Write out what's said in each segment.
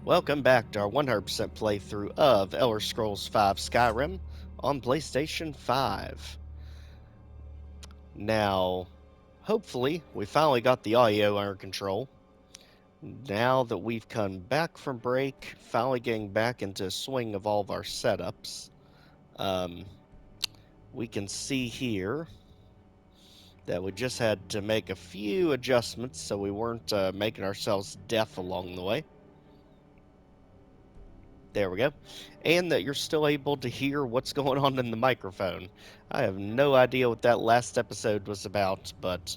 Welcome back to our 100% playthrough of Elder Scrolls V Skyrim on PlayStation 5. Now, hopefully, we finally got the audio under control. Now that we've come back from break, finally getting back into a swing of all of our setups, we can see here that we just had to make a few adjustments so we weren't making ourselves deaf along the way. There we go. And that you're still able to hear what's going on in the microphone. I have no idea what that last episode was about, but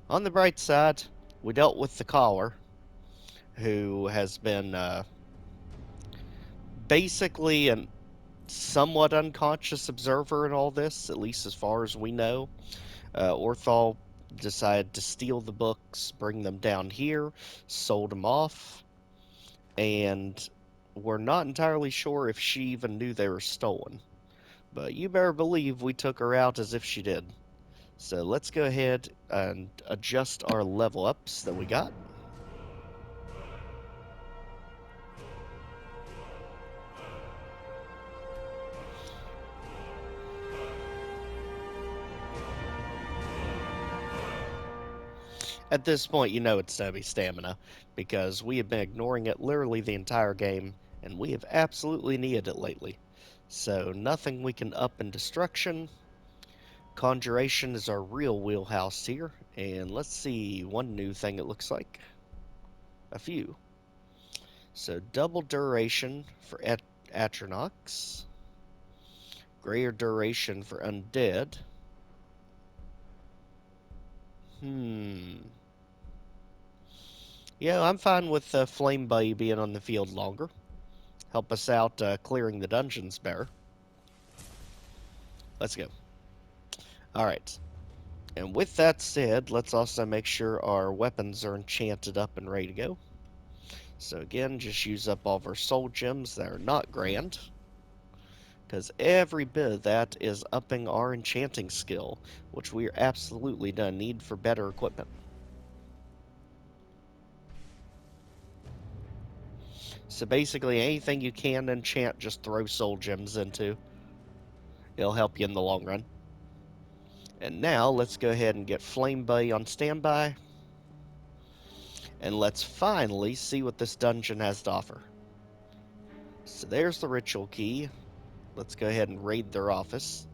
on the bright side, we dealt with the caller, who has been basically a somewhat unconscious observer in all this, at least as far as we know. Orthol decided to steal the books, bring them down here, sold them off, and we're not entirely sure if she even knew they were stolen. But you better believe we took her out as if she did. So let's go ahead and adjust our level ups that we got. At this point, you know it's heavy stamina, because we have been ignoring it literally the entire game, and we have absolutely needed it lately. So nothing we can up in destruction. Conjuration is our real wheelhouse here, and let's see one new thing it looks like. A few. So double duration for Atronox, greater duration for undead. Yeah, I'm fine with Flame Buddy being on the field longer. Help us out clearing the dungeons better. Let's go. Alright. And with that said, let's also make sure our weapons are enchanted up and ready to go. So again, just use up all of our soul gems that are not grand, because every bit of that is upping our enchanting skill, which we are absolutely gonna need for better equipment. So basically, anything you can enchant, just throw soul gems into. It'll help you in the long run. And now, let's go ahead and get Flame Buddy on standby. And let's finally see what this dungeon has to offer. So there's the ritual key. Let's go ahead and raid their office.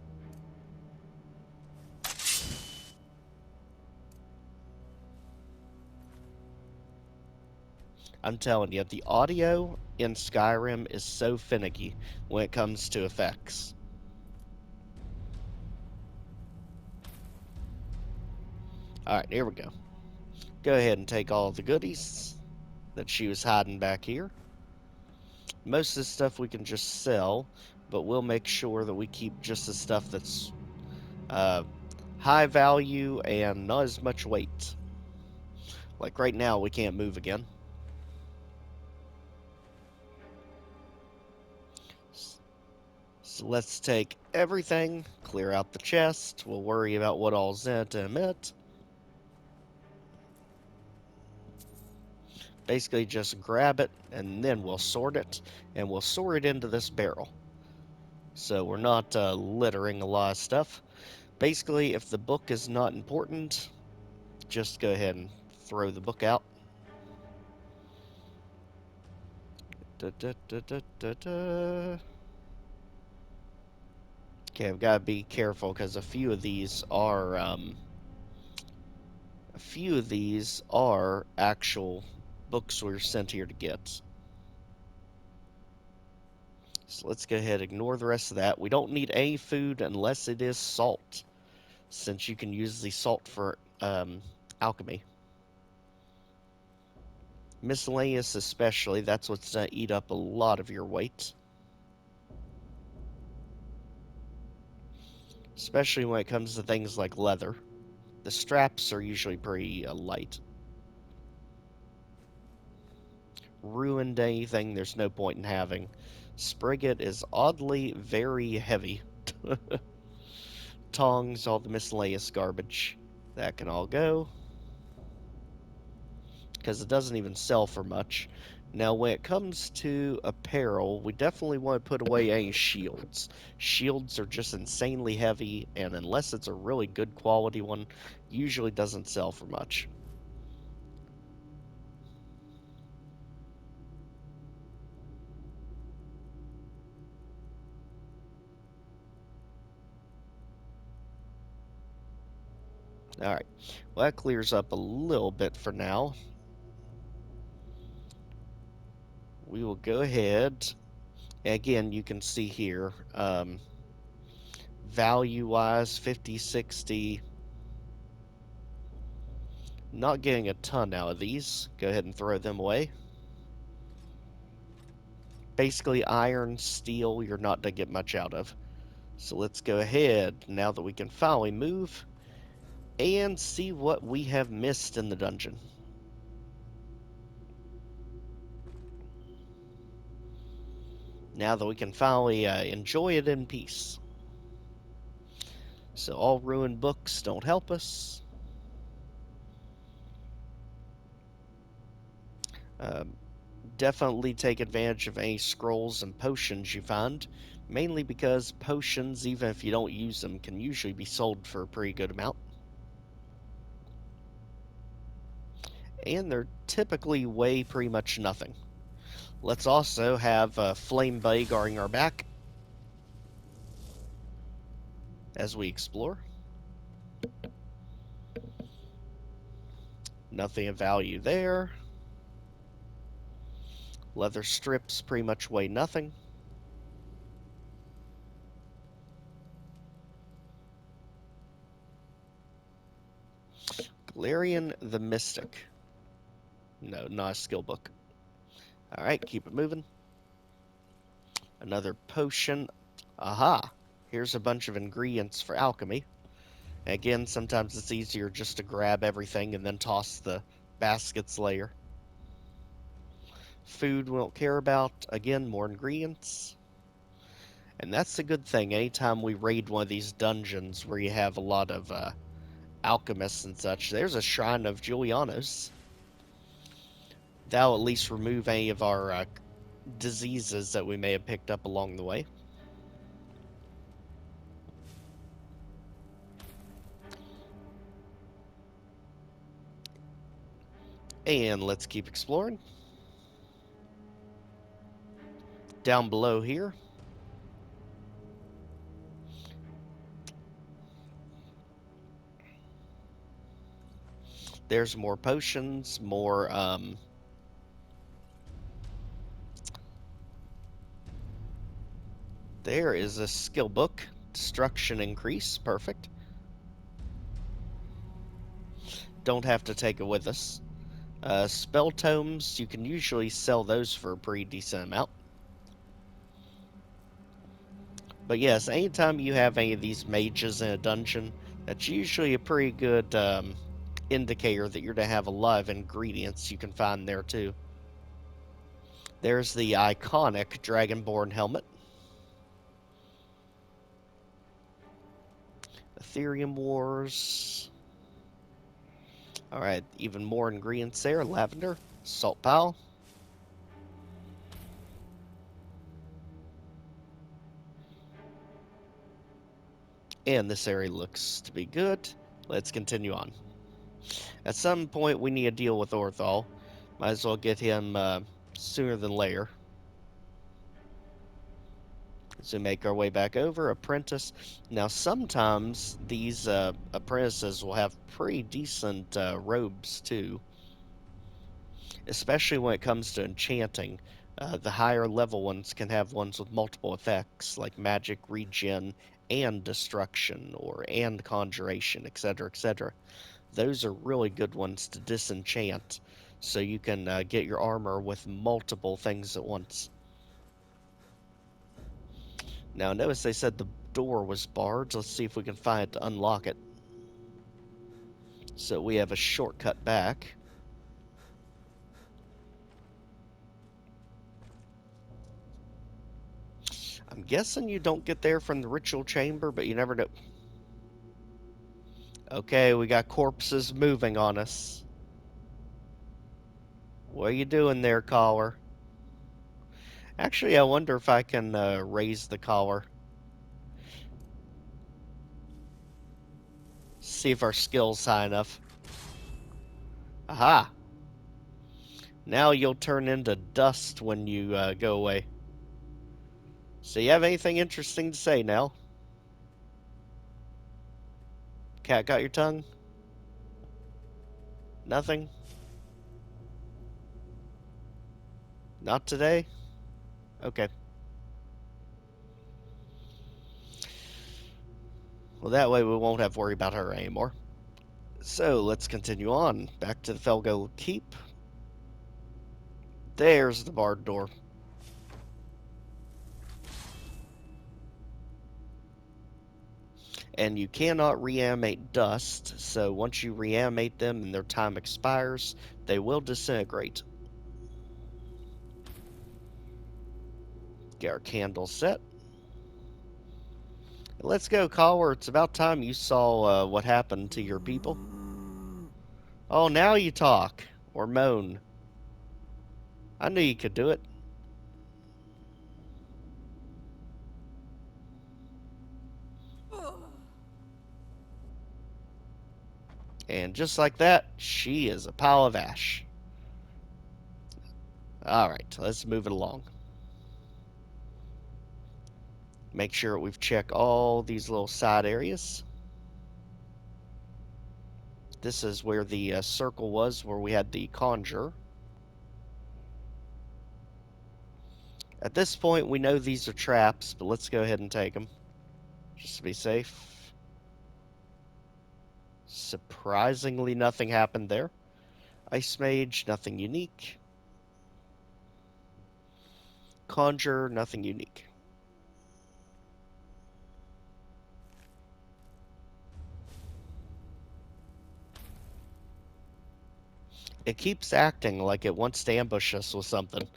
I'm telling you, the audio in Skyrim is so finicky when it comes to effects. Alright, here we go. Go ahead and take all the goodies that she was hiding back here. Most of the stuff we can just sell, but we'll make sure that we keep just the stuff that's high value and not as much weight. Like right now, we can't move again. So let's take everything, clear out the chest. We'll worry about what all's in it in a minute. Basically, just grab it, and then we'll sort it, and we'll sort it into this barrel. So we're not littering a lot of stuff. Basically, if the book is not important, just go ahead and throw the book out. Okay, I've got to be careful because a few of these are actual books we were sent here to get. So let's go ahead and ignore the rest of that. We don't need any food unless it is salt, since you can use the salt for alchemy. Miscellaneous especially, that's what's going to eat up a lot of your weight. Especially when it comes to things like leather. The straps are usually pretty light. Ruined anything there's no point in having. Sprigget is oddly very heavy. Tongs, all the miscellaneous garbage. That can all go, because it doesn't even sell for much. Now, when it comes to apparel, we definitely want to put away any shields. Shields are just insanely heavy, and unless it's a really good quality one, usually doesn't sell for much. Alright, well that clears up a little bit for now. We will go ahead. Again, you can see here, value-wise, 50, 60. Not getting a ton out of these. Go ahead and throw them away. Basically, iron, steel, you're not going to get much out of. So let's go ahead, now that we can finally move, and see what we have missed in the dungeon. Now that we can finally enjoy it in peace. So all ruined books don't help us. Um, Definitely take advantage of any scrolls and potions you find, mainly because potions, even if you don't use them, can usually be sold for a pretty good amount. And they're typically weigh pretty much nothing. Let's also have a flame bay guarding our back as we explore. Nothing of value there. Leather strips pretty much weigh nothing. Galarian the Mystic. No, not a skill book. Alright, keep it moving. Another potion. Aha! Here's a bunch of ingredients for alchemy. Again, sometimes it's easier just to grab everything and then toss the baskets later. Food we don't care about. Again, more ingredients. And that's the good thing. Anytime we raid one of these dungeons where you have a lot of alchemists and such, there's a shrine of Julianos. That'll at least remove any of our diseases that we may have picked up along the way. And let's keep exploring. Down below here, there's more potions, more there is a skill book. Destruction increase, perfect. Don't have to take it with us. Spell tomes, you can usually sell those for a pretty decent amount. But yes, anytime you have any of these mages in a dungeon, that's usually a pretty good indicator that you're going to have a lot of ingredients you can find there too. There's the iconic Dragonborn helmet. Ethereum Wars. Alright, even more ingredients there. Lavender, salt pile. And this area looks to be good. Let's continue on. At some point, we need to deal with Orthol. Might as well get him sooner than later. So make our way back over. Apprentice. Now, sometimes these apprentices will have pretty decent robes, too. Especially when it comes to enchanting. The higher level ones can have ones with multiple effects, like magic, regen, and destruction, or and conjuration, etc., etc. Those are really good ones to disenchant, so you can get your armor with multiple things at once. Now, notice they said the door was barred. Let's see if we can find it to unlock it. So we have a shortcut back. I'm guessing you don't get there from the ritual chamber, but you never know. Okay, we got corpses moving on us. What are you doing there, caller? Actually, I wonder if I can raise the collar. See if our skill's high enough. Aha! Now you'll turn into dust when you go away. So you have anything interesting to say now? Cat got your tongue? Nothing? Not today? Okay. Well, that way we won't have to worry about her anymore. So let's continue on. Back to the Felgo Keep. There's the barred door. And you cannot reanimate dust, so once you reanimate them and their time expires, they will disintegrate. Get our candle set. Let's go, Collar. It's about time you saw what happened to your people. Oh, now you talk. Or moan. I knew you could do it. And just like that, she is a pile of ash. Alright, let's move it along. Make sure we've checked all these little side areas. This is where the circle was, where we had the conjure. At this point, we know these are traps, but let's go ahead and take them. Just to be safe. Surprisingly, nothing happened there. Ice Mage, nothing unique. Conjure, nothing unique. It keeps acting like it wants to ambush us with something,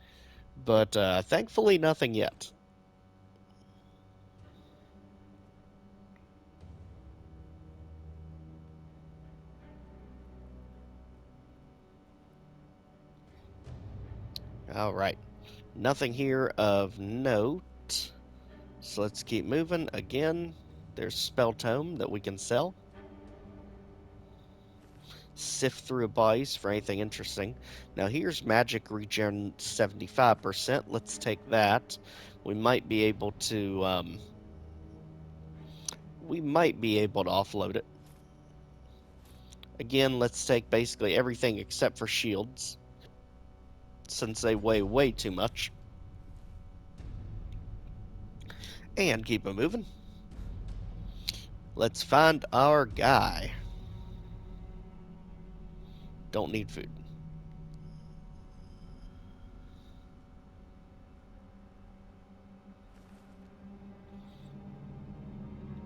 but thankfully nothing yet. Alright, nothing here of note, so let's keep moving. Again, there's Spell Tome that we can sell. Sift through bodies for anything interesting. Now here's magic regen 75%. Let's take that. We might be able to offload it. Again, let's take basically everything except for shields, since they weigh way too much. And keep it moving. Let's find our guy. Don't need food.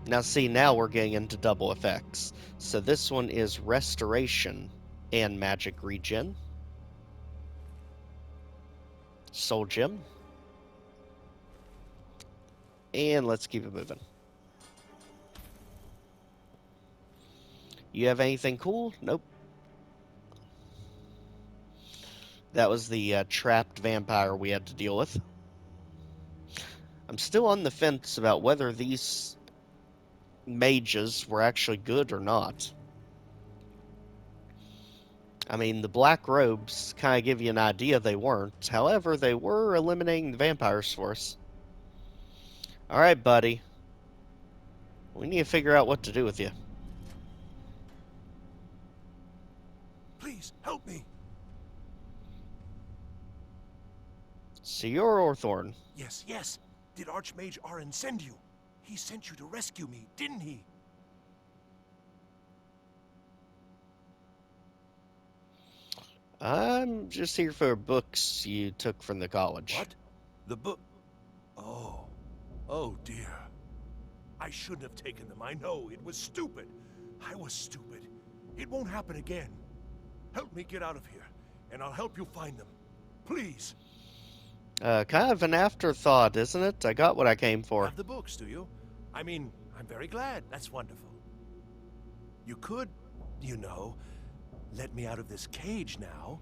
Now see, now we're getting into double effects. So this one is restoration and magic regen. Soul gem. And let's keep it moving. You have anything cool? Nope. That was the trapped vampire we had to deal with. I'm still on the fence about whether these mages were actually good or not. I mean, the black robes kind of give you an idea they weren't. However, they were eliminating the vampires for us. Alright, buddy. We need to figure out what to do with you. Please, help me. So you're Orthorn. Yes, yes. Did Archmage Arin send you? He sent you to rescue me, didn't he? I'm just here for books you took from the college. What? The book? Oh. Oh, dear. I shouldn't have taken them. I know. It was stupid. I was stupid. It won't happen again. Help me get out of here, and I'll help you find them. Please. Kind of an afterthought, isn't it? I got what I came for. Have the books, do you? I mean, I'm very glad. That's wonderful. You could, you know, let me out of this cage now.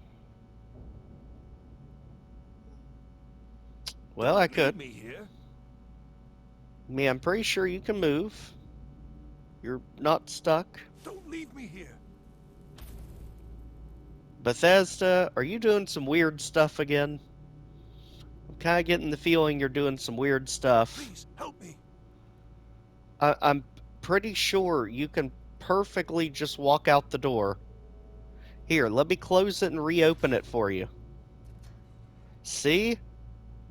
Well, I Don't leave could. me here. I mean, I'm pretty sure you can move. You're not stuck. Don't leave me here. Bethesda, are you doing some weird stuff again? I'm kind of getting the feeling you're doing some weird stuff. Please, help me. I'm pretty sure you can perfectly just walk out the door. Here, let me close it and reopen it for you. See?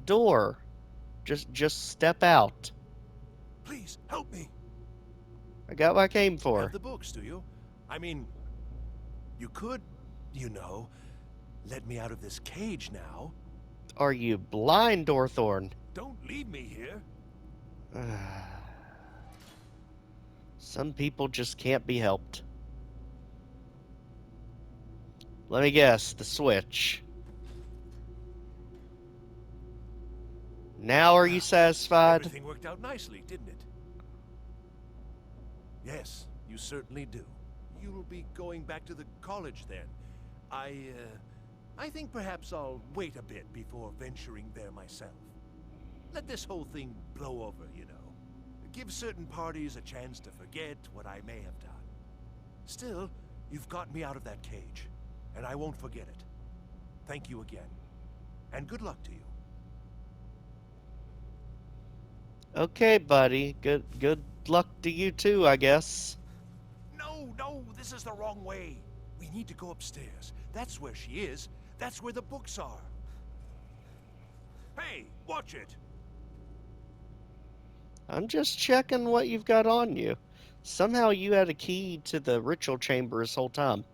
Door. Just step out. Please, help me. I got what I came You have for. the books, do you? I mean, you could, let me out of this cage now. Are you blind, Orthorn? Don't leave me here. Some people just can't be helped. Let me guess, the switch. Now are you Well, satisfied? everything worked out nicely, didn't it? Yes, you certainly do. You'll be going back to the college then. I think perhaps I'll wait a bit before venturing there myself. Let this whole thing blow over, Give certain parties a chance to forget what I may have done. Still, you've got me out of that cage, and I won't forget it. Thank you again, and good luck to you. Okay, buddy. Good luck to you too, I guess. No, this is the wrong way. We need to go upstairs. That's where she is. That's where the books are. Hey, watch it. I'm just checking what you've got on you. Somehow you had a key to the ritual chamber this whole time.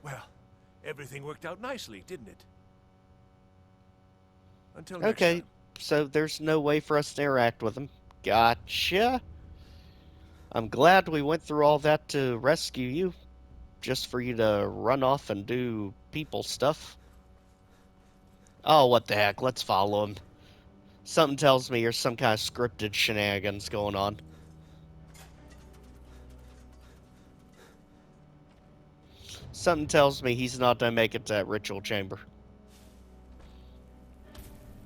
Well, everything worked out nicely, didn't it? Until next Okay, time. so there's no way for us to interact with them. Gotcha. I'm glad we went through all that to rescue you, just for you to run off and do people stuff. Oh, what the heck, let's follow him. Something tells me there's some kind of scripted shenanigans going on. Something tells me he's not gonna make it to that ritual chamber.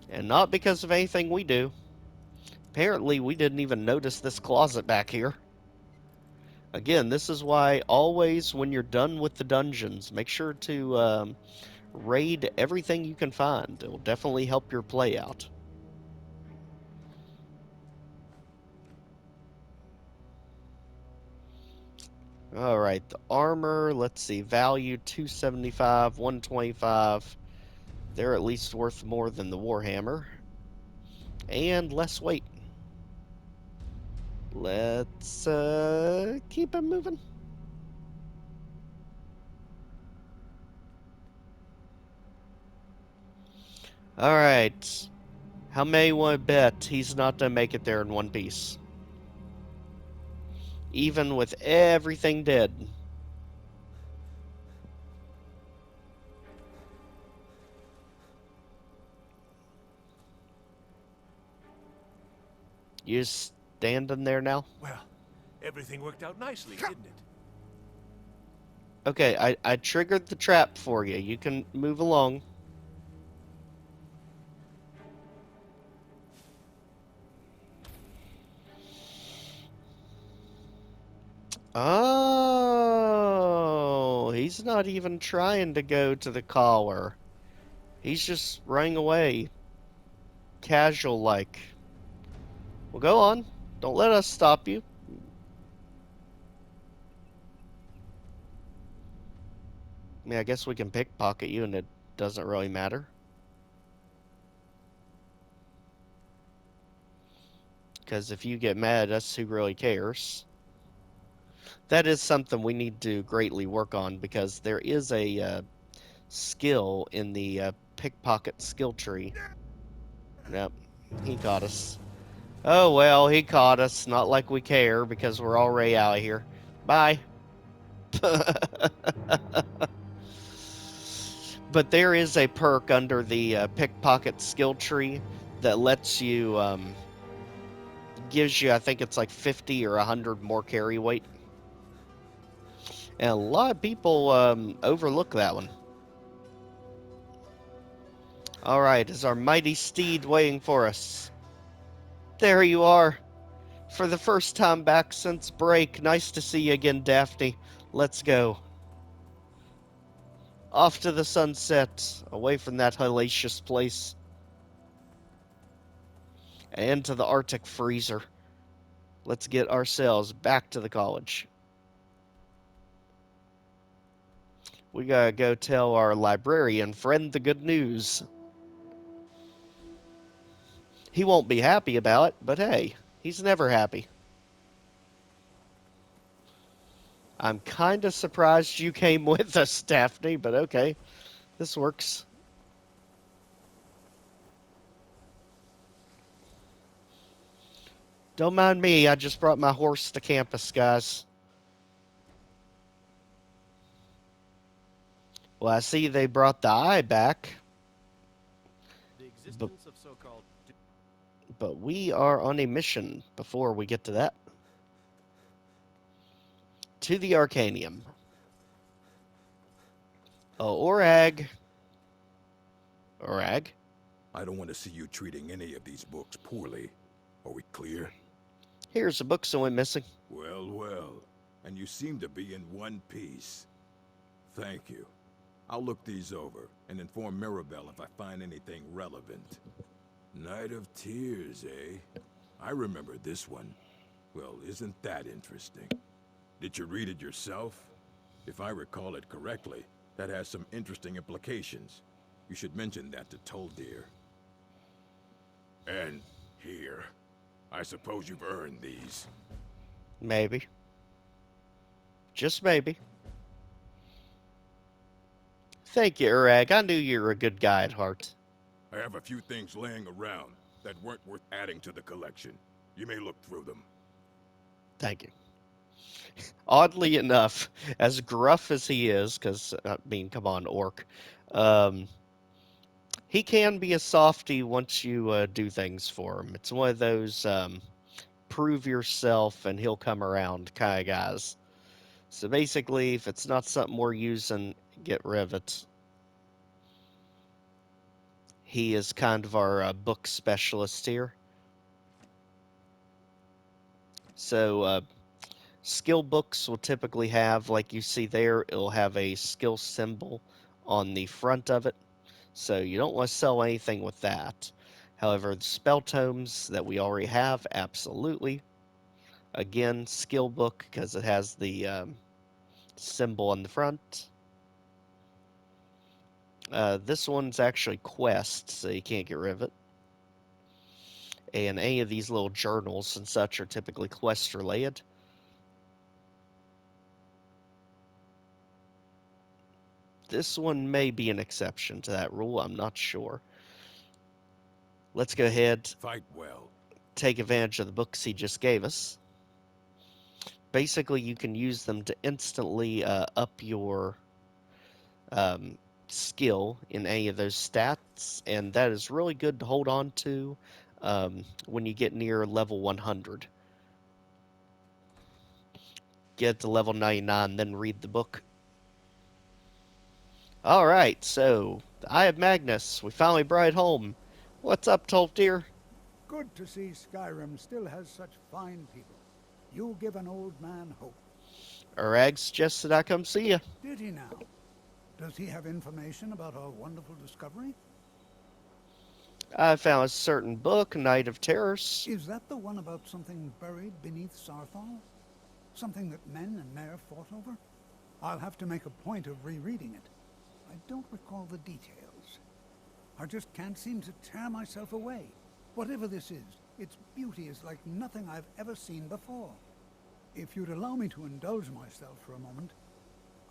And not because of anything we do. Apparently, we didn't even notice this closet back here. Again, this is why always when you're done with the dungeons, make sure to raid everything you can find. It will definitely help your play out. Alright, the armor, let's see, value 275, 125. They're at least worth more than the Warhammer. And less weight. Let's keep it moving. Alright. How many want to bet he's not gonna make it there in one piece? Even with everything dead. You just standing there now? Well, everything worked out nicely, didn't it? Okay, I triggered the trap for you. You can move along. Oh, he's not even trying to go to the collar. He's just running away. Casual like. Well, go on. Don't let us stop you. I mean, I guess we can pickpocket you and it doesn't really matter. Because if you get mad at us, who really cares? That is something we need to greatly work on because there is a skill in the pickpocket skill tree. Yep, he caught us. Oh well, he caught us. Not like we care because we're already out of here. Bye. But there is a perk under the pickpocket skill tree that lets you, gives you, I think it's like 50 or 100 more carry weight. And a lot of people overlook that one. Alright, is our mighty steed waiting for us? There you are. For the first time back since break. Nice to see you again, Daphne. Let's go. Off to the sunset, away from that hellacious place, and into the Arctic freezer. Let's get ourselves back to the college. We gotta go tell our librarian friend the good news. He won't be happy about it, but hey, he's never happy. I'm kinda surprised you came with us, Daphne, but okay, this works. Don't mind me, I just brought my horse to campus, guys. Well, I see they brought the eye back. The existence of so-called But we are on a mission before we get to that. To the Arcanium. Oh, Orag. Orag? I don't want to see you treating any of these books poorly. Are we clear? Here's a book someone missing. Well, well. And you seem to be in one piece. Thank you. I'll look these over and inform Mirabelle if I find anything relevant. Night of Tears, eh? I remember this one. Well, isn't that interesting? Did you read it yourself? If I recall it correctly, that has some interesting implications. You should mention that to Toldir. And here. I suppose you've earned these. Maybe. Just maybe. Thank you, Urag. I knew you were a good guy at heart. I have a few things laying around that weren't worth adding to the collection. You may look through them. Thank you. Oddly enough, as gruff as he is, because, I mean, come on, Orc, he can be a softy once you do things for him. It's one of those prove yourself and he'll come around kind of guys. So basically, if it's not something we're using, get rid of it. He is kind of our book specialist here. So, skill books will typically have, like you see there, it'll have a skill symbol on the front of it. So you don't want to sell anything with that. However, the spell tomes that we already have, absolutely. Again, skill book because it has the symbol on the front. This one's actually quest, so you can't get rid of it. And any of these little journals and such are typically quest related. This one may be an exception to that rule, I'm not sure. Let's go ahead, Fight well. take advantage of the books he just gave us. Basically, you can use them to instantly up your skill in any of those stats, and that is really good to hold on to when you get near level 100. Get to level 99, then read the book. Alright, so, the Eye of Magnus, we finally brought it home. What's up, Tolfdir? Good to see Skyrim still has such fine people. You give an old man hope. Urag suggested I come see you. Did he now? Does he have information about our wonderful discovery? I found a certain book, Night of Terrors. Is that the one about something buried beneath Sarthal? Something that men and Mare fought over? I'll have to make a point of rereading it. I don't recall the details. I just can't seem to tear myself away. Whatever this is, its beauty is like nothing I've ever seen before. If you'd allow me to indulge myself for a moment,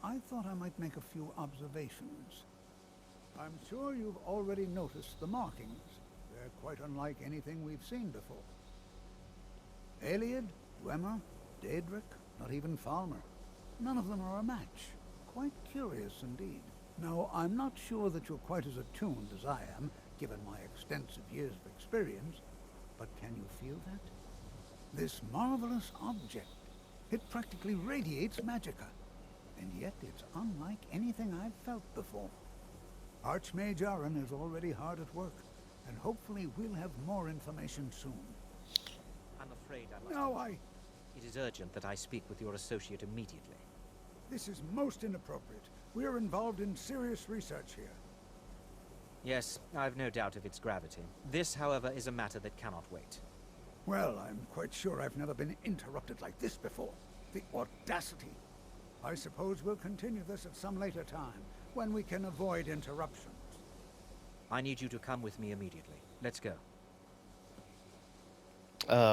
I thought I might make a few observations. I'm sure you've already noticed the markings. They're quite unlike anything we've seen before. Eliad, Dwemer, Daedric, not even Falmer. None of them are a match. Quite curious indeed. Now, I'm not sure that you're quite as attuned as I am, given my extensive years of experience, but can you feel that? This marvelous object, it practically radiates magicka, and yet it's unlike anything I've felt before. Archmage Aaron is already hard at work, and hopefully we'll have more information soon. I'm afraid I must... No, It is urgent that I speak with your associate immediately. This is most inappropriate. We're involved in serious research here. Yes, I've no doubt of its gravity. This, however, is a matter that cannot wait. Well, I'm quite sure I've never been interrupted like this before. The audacity. I suppose we'll continue this at some later time, when we can avoid interruptions. I need you to come with me immediately. Let's go.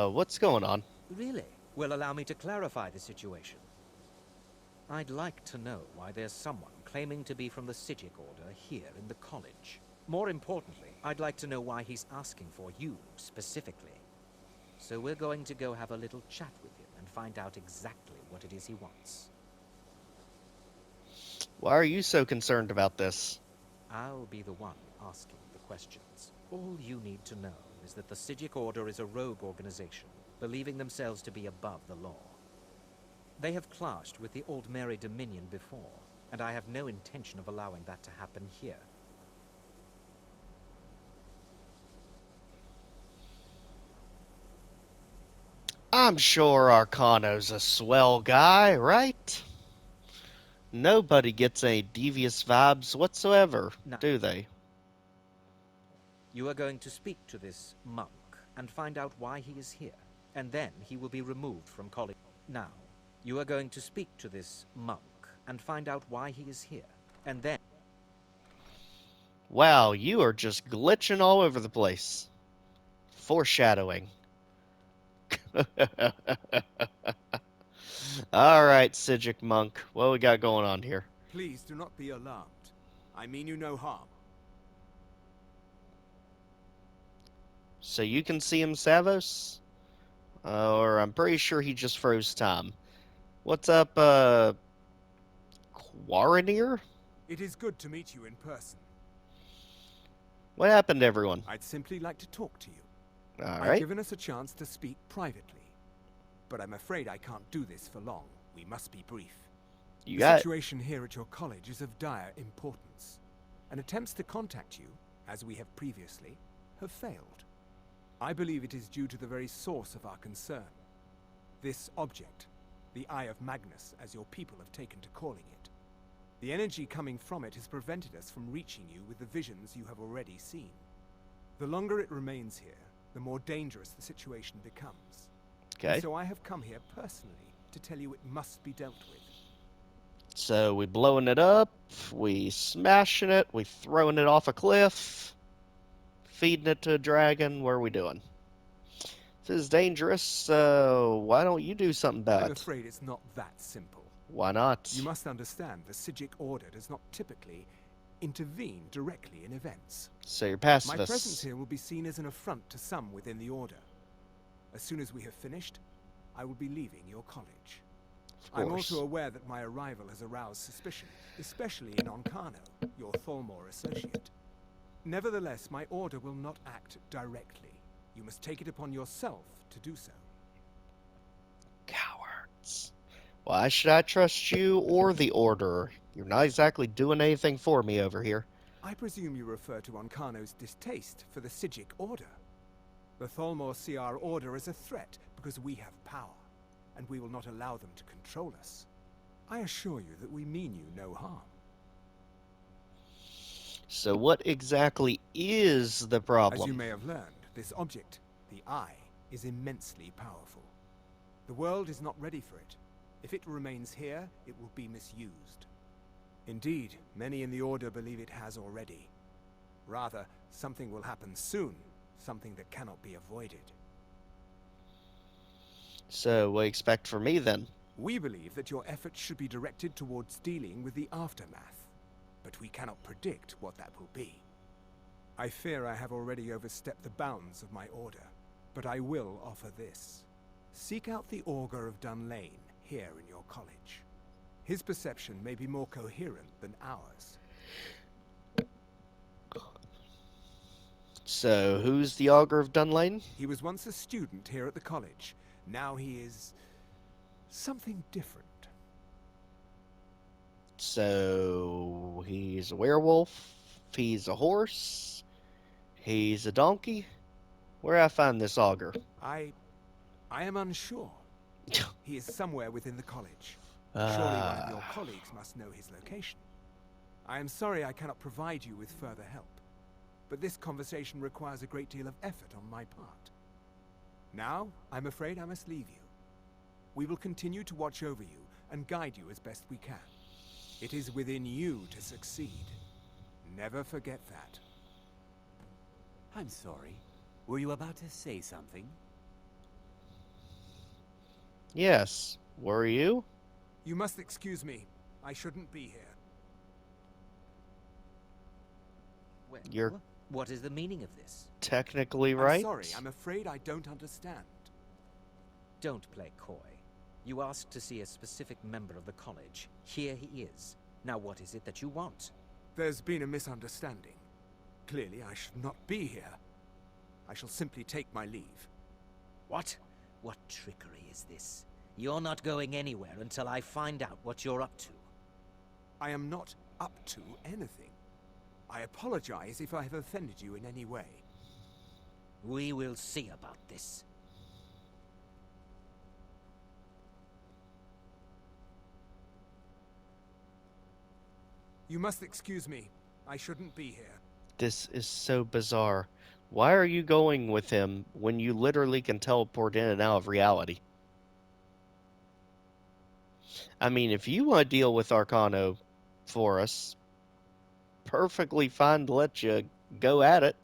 What's going on? Really? Well, allow me to clarify the situation. I'd like to know why there's someone claiming to be from the Psijic Order here in the college. More importantly, I'd like to know why he's asking for you, specifically. So we're going to go have a little chat with him and find out exactly what it is he wants. Why are you so concerned about this? I'll be the one asking the questions. All you need to know is that the Psijic Order is a rogue organization, believing themselves to be above the law. They have clashed with the Old Mary Dominion before, and I have no intention of allowing that to happen here. I'm sure Arcano's a swell guy, right? Nobody gets any devious vibes whatsoever, No. do they? You are going to speak to this monk and find out why he is here, and then he will be removed from college. Now, you are going to speak to this monk and find out why he is here, and then... Wow, you are just glitching all over the place. Foreshadowing. Alright, Psijic Monk, what we got going on here? Please do not be alarmed. I mean you no harm. So you can see him, Savos? Or I'm pretty sure he just froze time. What's up, Quaranier? It is good to meet you in person. What happened to everyone? I'd simply like to talk to you. I've Alright. given us a chance to speak privately. But I'm afraid I can't do this for long. We must be brief. You The got situation here at your college is of dire importance, and attempts to contact you, as we have previously, have failed. I believe it is due to the very source of our concern. This object, the Eye of Magnus, as your people have taken to calling it. The energy coming from it has prevented us from reaching you with the visions you have already seen. The longer it remains here, the more dangerous the situation becomes. Okay. And so I have come here personally to tell you it must be dealt with. So we blowing it up, we smashing it, we throwing it off a cliff, feeding it to a dragon. What are we doing? If it's dangerous, why don't you do something about I'm it? afraid it's not that simple. Why not? You must understand the Psijic Order does not typically intervene directly in events. So you're My pacifists. presence here will be seen as an affront to some within the Order. As soon as we have finished, I will be leaving your college. Of I'm course. also aware that my arrival has aroused suspicion, especially in Oncano, your Thalmor associate. Nevertheless, my order will not act directly. You must take it upon yourself to do so. Cowards. Why should I trust you or the Order? You're not exactly doing anything for me over here. I presume you refer to Oncano's distaste for the Psijic Order. The Thalmor see our order as a threat because we have power, and we will not allow them to control us. I assure you that we mean you no harm. So what exactly is the problem? As you may have learned, this object, the Eye, is immensely powerful. The world is not ready for it. If it remains here, it will be misused. Indeed, many in the Order believe it has already. Rather, something will happen soon, something that cannot be avoided. So what do you expect from me then? We believe that your efforts should be directed towards dealing with the aftermath, but we cannot predict what that will be. I fear I have already overstepped the bounds of my order, but I will offer this. Seek out the Augur of Dunlane here in your college. His perception may be more coherent than ours. So who's the Augur of Dunlane? He was once a student here at the college. Now he is something different. So he's a werewolf, if he's a horse, he's a donkey. Where I find this augur? I am unsure. He is somewhere within the college. Surely one of your Ah, colleagues must know his location. I am sorry I cannot provide you with further help, but this conversation requires a great deal of effort on my part. Now, I'm afraid I must leave you. We will continue to watch over you and guide you as best we can. It is within you to succeed. Never forget that. I'm sorry. Were you about to say something? yes. Were you? You must excuse me. I shouldn't be here. Well, You're what is the meaning of this? technically I'm right. sorry. I'm afraid I don't understand. Don't play coy. You asked to see a specific member of the college. Here he is. Now what is it that you want? There's been a misunderstanding. Clearly, I should not be here. I shall simply take my leave. What? What trickery is this? You're not going anywhere until I find out what you're up to. I am not up to anything. I apologize if I have offended you in any way. We will see about this. You must excuse me. I shouldn't be here. This is so bizarre. Why are you going with him when you literally can teleport in and out of reality? I mean, if you want to deal with Arcano for us, perfectly fine to let you go at it.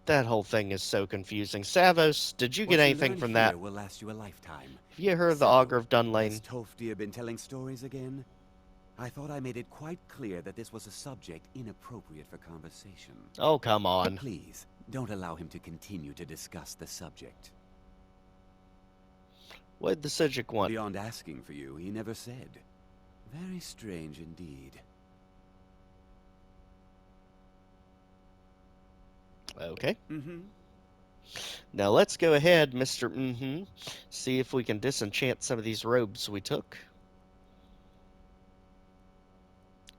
That whole thing is so confusing. Savos, did you get What you anything learn from here that? will last you a lifetime. Have you heard of the So, Augur of has Dunlane? Tolfdir been telling stories again? I thought I made it quite clear that this was a subject inappropriate for conversation. Oh, come on. Please, don't allow him to continue to discuss the subject. What did the Psijic want? Beyond asking for you, he never said. Very strange indeed. Okay. Mm-hmm. Now let's go ahead, Mr. See if we can disenchant some of these robes we took.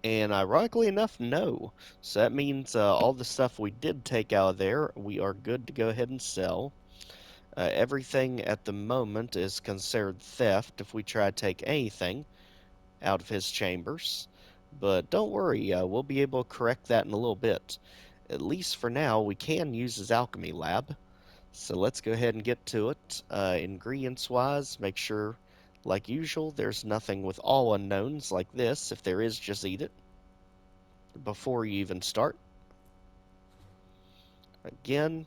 And ironically enough, no. So that means all the stuff we did take out of there, we are good to go ahead and sell. Everything at the moment is considered theft if we try to take anything out of his chambers. But don't worry, we'll be able to correct that in a little bit. At least for now, we can use his alchemy lab. So let's go ahead and get to it. Ingredients-wise, make sure, like usual, there's nothing with all unknowns like this. If there is, just eat it before you even start. Again,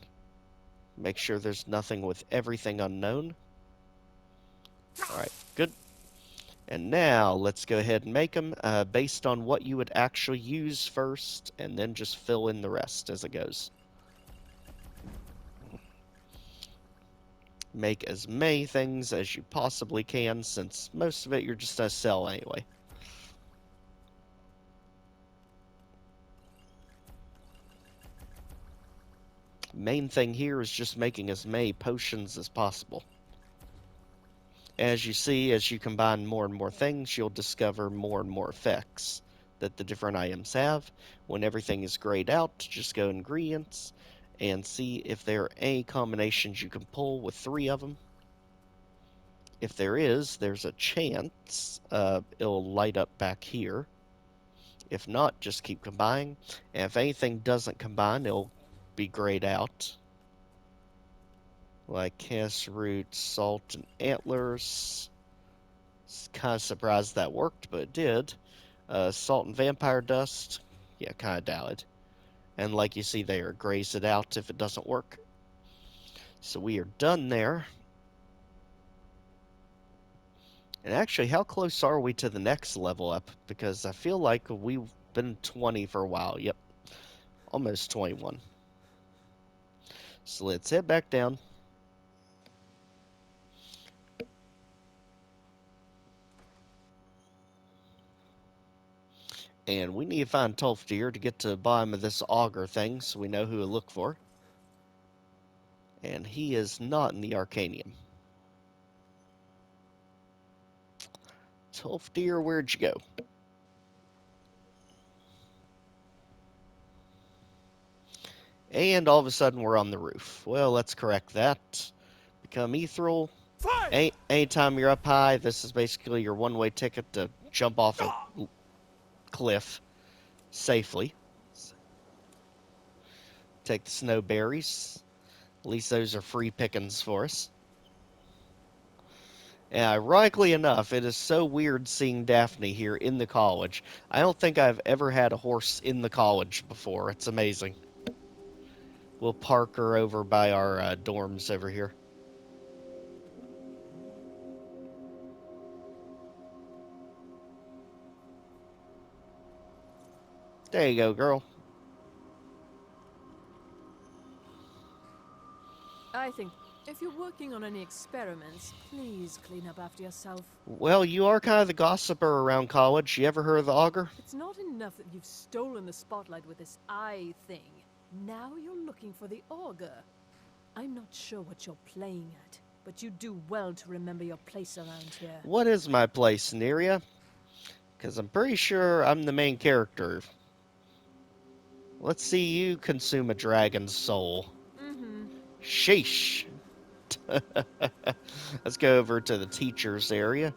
make sure there's nothing with everything unknown. Alright, good. And now, let's go ahead and make them based on what you would actually use first, and then just fill in the rest as it goes. Make as many things as you possibly can, since most of it you're just going to sell anyway. Main thing here is just making as many potions as possible. As you see, as you combine more and more things, you'll discover more and more effects that the different items have. When everything is grayed out, just go ingredients and see if there are any combinations you can pull with 3 of them. If there is, there's a chance it'll light up back here. If not, just keep combining. And if anything doesn't combine, it'll be grayed out. Like Cass Root, Salt, and Antlers. Kind of surprised that worked, but it did. Salt and Vampire Dust. Yeah, kind of doubted. And like you see there, grays it out if it doesn't work. So we are done there. And actually, how close are we to the next level up? Because I feel like we've been 20 for a while. Yep. Almost 21. So let's head back down. And we need to find Tolfdir to get to the bottom of this augur thing so we know who to look for. And he is not in the Arcanium. Tolfdir, where'd you go? And all of a sudden we're on the roof. Well, let's correct that. Become ethereal. Anytime you're up high, this is basically your one-way ticket to jump off a cliff safely. Take the snow berries. At least those are free pickings for us. And ironically enough, it is so weird seeing Daphne here in the college. I don't think I've ever had a horse in the college before. It's amazing. We'll park her over by our dorms over here. There you go, girl. I think if you're working on any experiments, please clean up after yourself. Well, you are kind of the gossiper around college. You ever heard of the auger? It's not enough that you've stolen the spotlight with this eye thing. Now you're looking for the auger. I'm not sure what you're playing at, but you do well to remember your place around here. What is my place, Neria? Because I'm pretty sure I'm the main character. Let's see you consume a dragon's soul. Sheesh. Let's go over to the teacher's area.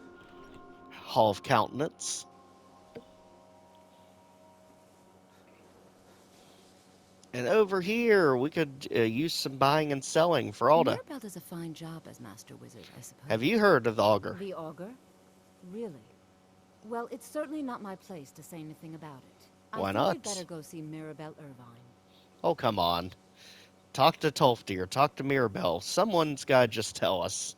Hall of Countenance. And over here, we could use some buying and selling for Alda. Mirabelle does a fine job as Master Wizard, I suppose. Have you heard of the auger? The auger? Really? Well, it's certainly not my place to say anything about it. Why I think not? you'd better go see Mirabelle Irvine. Oh, come on. Talk to Tolfty or talk to Mirabelle. Someone's got to just tell us.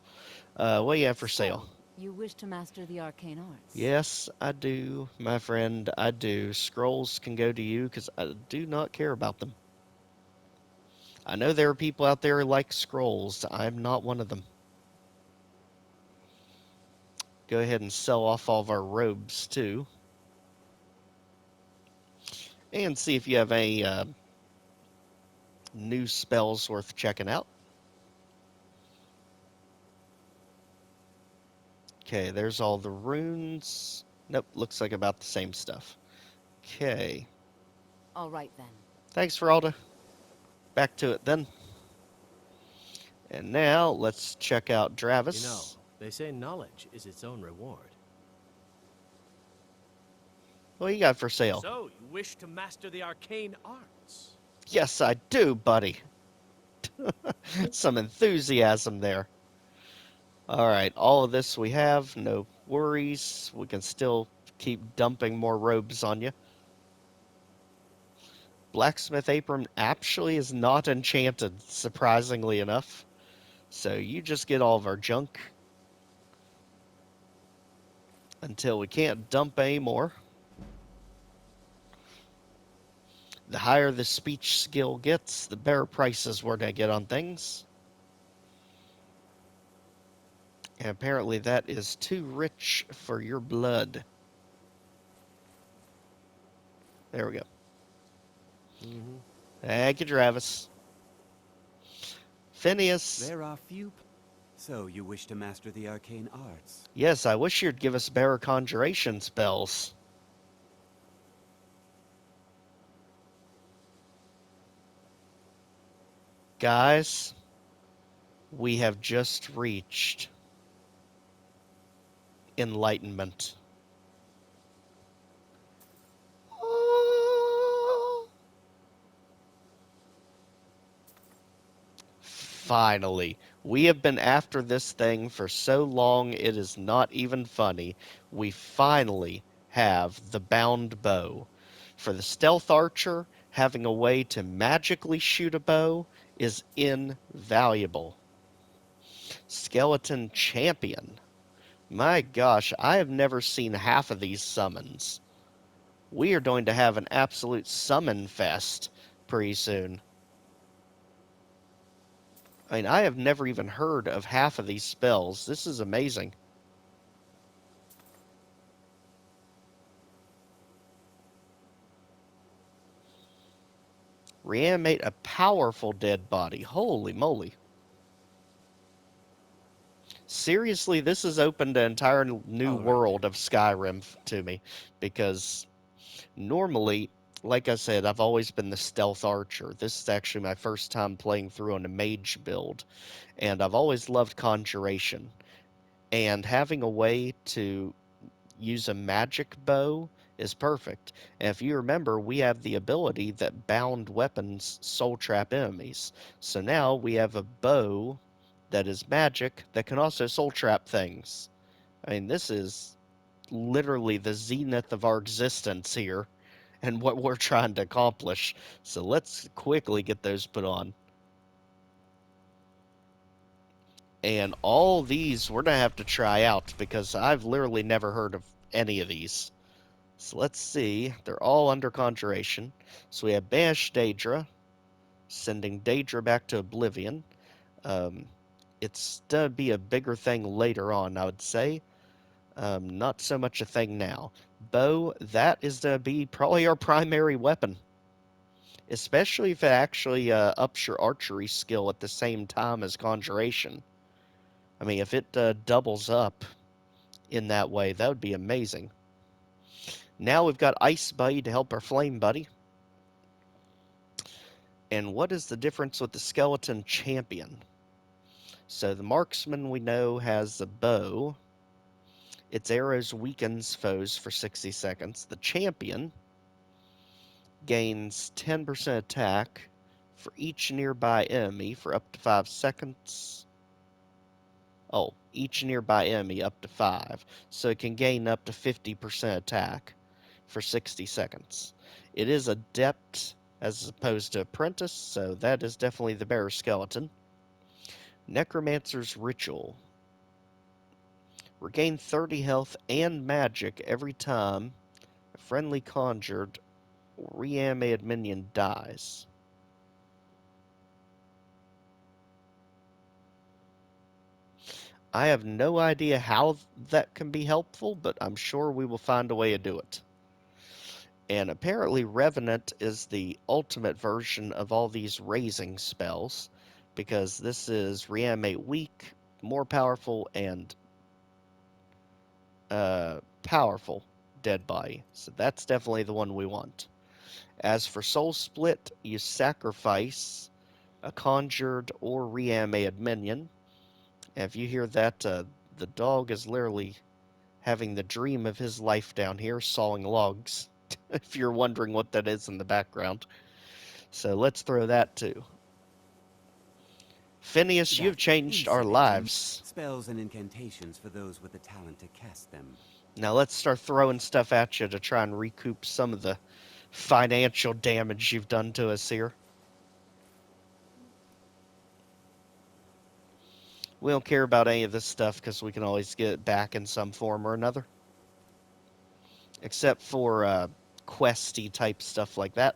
What do you have for sale? You wish to master the arcane arts? Yes, I do, my friend. I do. Scrolls can go to you because I do not care about them. I know there are people out there who like scrolls. I'm not one of them. Go ahead and sell off all of our robes, too. And see if you have any new spells worth checking out. Okay, there's all the runes. Nope, looks like about the same stuff. Okay. All right, then. Thanks, Feralda. Back to it, then. And now, let's check out Dravis. You know, they say knowledge is its own reward. What do you got for sale? So, you wish to master the arcane arts? Yes, I do, buddy. Some enthusiasm there. Alright, all of this we have. No worries. We can still keep dumping more robes on you. Blacksmith apron actually is not enchanted, surprisingly enough. So you just get all of our junk. Until we can't dump anymore. The higher the speech skill gets, the better prices we're going to get on things. And apparently that is too rich for your blood. There we go. Thank you, Travis. Phineas. There are few... So, you wish to master the arcane arts? Yes, I wish you'd give us better conjuration spells. Guys, we have just reached Enlightenment. Finally. We have been after this thing for so long it is not even funny. We finally have the bound bow. For the stealth archer, having a way to magically shoot a bow is invaluable. Skeleton champion. My gosh, I have never seen half of these summons. We are going to have an absolute summon fest pretty soon. I mean, I have never even heard of half of these spells. This is amazing. Reanimate a powerful dead body. Holy moly. Seriously, this has opened an entire new world of Skyrim to me. Because normally, like I said, I've always been the stealth archer. This is actually my first time playing through on a mage build, and I've always loved conjuration. And having a way to use a magic bow is perfect. And if you remember, we have the ability that bound weapons soul trap enemies. So now we have a bow that is magic that can also soul trap things. I mean, this is literally the zenith of our existence here and what we're trying to accomplish. So let's quickly get those put on. And all these we're going to have to try out because I've literally never heard of any of these. So let's see. They're all under conjuration. So we have Banish Daedra, sending Daedra back to Oblivion. It's going to be a bigger thing later on, I would say. Not so much a thing now. Bow, that is going to be probably our primary weapon. Especially if it actually ups your archery skill at the same time as conjuration. I mean, if it doubles up in that way, that would be amazing. Now we've got Ice Buddy to help our Flame Buddy. And what is the difference with the Skeleton Champion? So the Marksman we know has a bow. Its arrows weakens foes for 60 seconds. The Champion gains 10% attack for each nearby enemy for up to 5 seconds. Oh, each nearby enemy up to 5. So it can gain up to 50% attack for 60 seconds. It is Adept as opposed to Apprentice, so that is definitely the better skeleton. Necromancer's Ritual. Regain 30 health and magic every time a friendly conjured or reanimated minion dies. I have no idea how that can be helpful, but I'm sure we will find a way to do it. And apparently Revenant is the ultimate version of all these raising spells, because this is Reanimate Weak, more powerful, and powerful dead body. So that's definitely the one we want. As for Soul Split, you sacrifice a conjured or reanimated minion. And if you hear that, the dog is literally having the dream of his life down here, sawing logs, if you're wondering what that is in the background. So let's throw that too. Phineas, you've changed our lives. Spells and incantations for those with the talent to cast them. Now let's start throwing stuff at you to try and recoup some of the financial damage you've done to us here. We don't care about any of this stuff because we can always get it back in some form or another. Except for questy type stuff like that.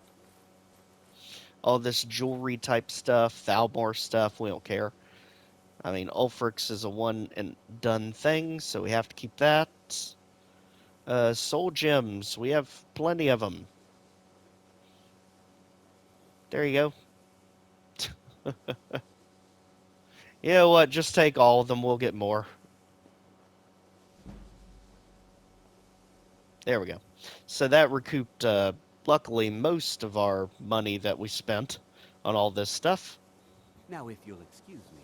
All this jewelry type stuff, Thalmor stuff, we don't care. I mean, Ulfric's is a one and done thing, so we have to keep that. Soul gems, we have plenty of them. There you go. You know what, just take all of them, we'll get more. There we go. So that recouped, luckily, most of our money that we spent on all this stuff. Now, if you'll excuse me.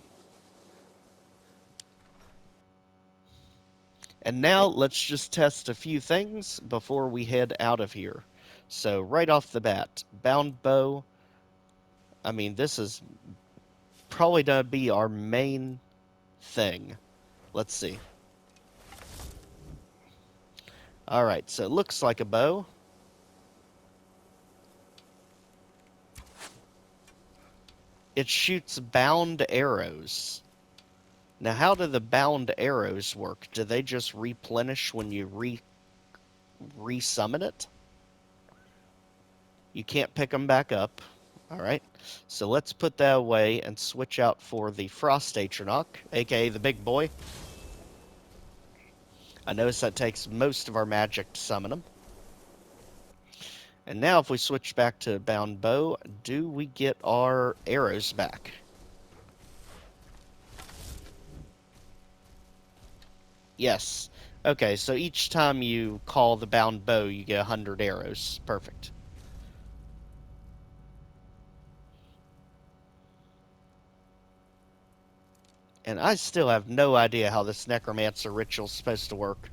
And now, let's just test a few things before we head out of here. So, right off the bat, Bound Bow. I mean, this is probably going to be our main thing. Let's see. Alright, so it looks like a bow. It shoots bound arrows. Now, how do the bound arrows work? Do they just replenish when you re-summon it? You can't pick them back up. Alright, so let's put that away and switch out for the Frost Atronach, aka the big boy. I notice that takes most of our magic to summon him. And now if we switch back to Bound Bow, do we get our arrows back? Yes. Okay, so each time you call the Bound Bow, you get 100 arrows. Perfect. And I still have no idea how this necromancer ritual's supposed to work.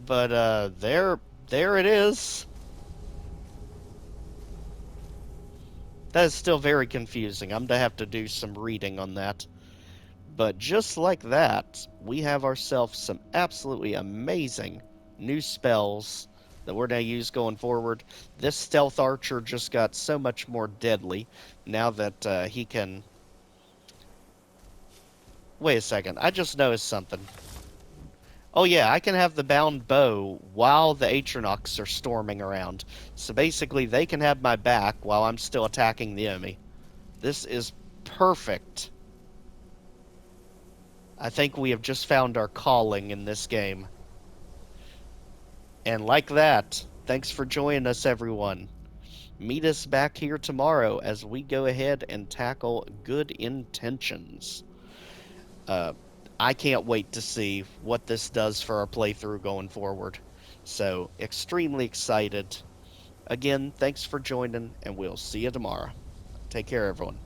But there it is. That is still very confusing. I'm gonna have to do some reading on that. But just like that, we have ourselves some absolutely amazing new spells that we're going to use going forward. This stealth archer just got so much more deadly now that he can... Wait a second, I just noticed something. Oh yeah, I can have the bound bow while the Atronox are storming around. So basically they can have my back while I'm still attacking the enemy. This is perfect. I think we have just found our calling in this game. And like that, thanks for joining us, everyone. Meet us back here tomorrow as we go ahead and tackle Good Intentions. I can't wait to see what this does for our playthrough going forward. So, extremely excited. Again, thanks for joining, and we'll see you tomorrow. Take care, everyone.